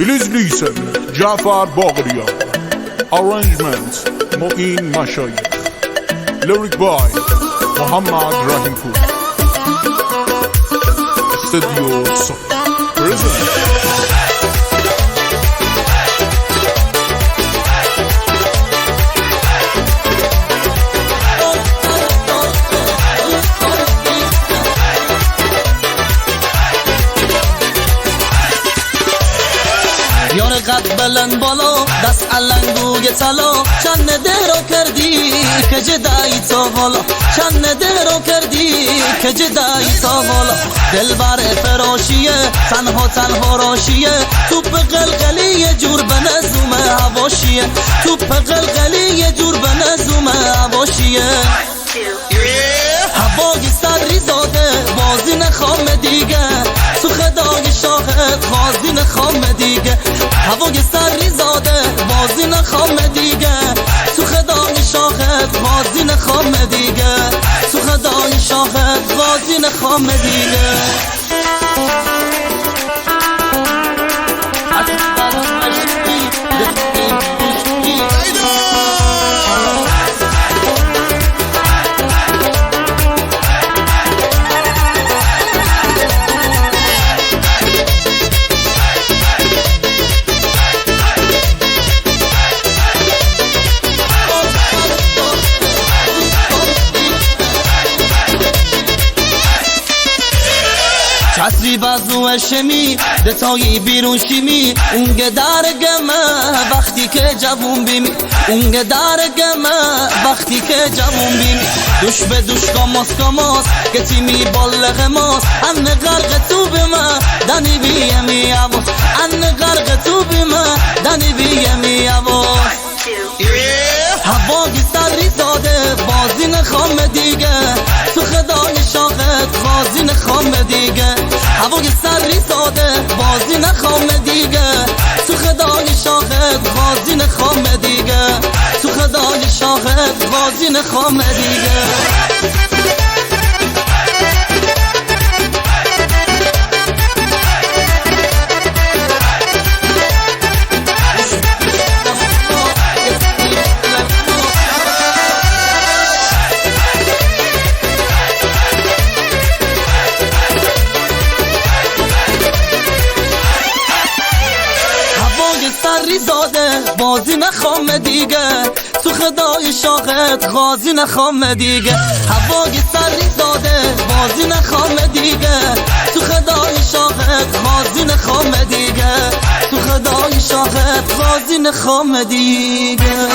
فیلیزلیسن جعفر باقریان. Arrangement معین مشایخ. Lyric by محمد رحیم پور. استودیو پرزنت. یار قد بلند بالا دست علنگوی طلا چند درو کردی که جدایی تا بالا چند درو کردی که جدایی تا بالا دلبر فراشیه تنها تنها راشیه توپ قلقلی یه جور به نظوم هواشیه توپ قلقلی یه جور به نظوم هواشیه هوای سری زاده بازی نخوام دیگه تو خدای شاهد خازی نخوام دیگه هوای سری زاده بازی نخوام دیگه تو خدای شاهد خازی نخوام دیگه تو خدای شاهد خازی نخوام دیگه کسری بازو شمی دتایی بیرون شیمی اونگه درگمه وقتی که جوون بیمی اونگه درگمه وقتی که جوون بیمی دوش به دوش کاماس کاماس که تیمی بالغ ماست ان غرق تو بما دنی بیمی عواز ان غرق تو بما دنی بیمی عواز هوای سری زاده بازی نخوام دیگه تو خدای شاهد خازی نخوام دیگه هوای سری زاده بازی نخوام دیگه تو خدای شاهد خازی نخوام دیگه تو خدای شاهد خازی نخوام دیگه سری زاده بازی نخوام دیگه تو خدای شاهد غازی نخوام دیگه هوای سری زاده بازی نخوام دیگه تو خدای شاهد غازی نخوام دیگه تو خدای شاهد غازی نخوام دیگه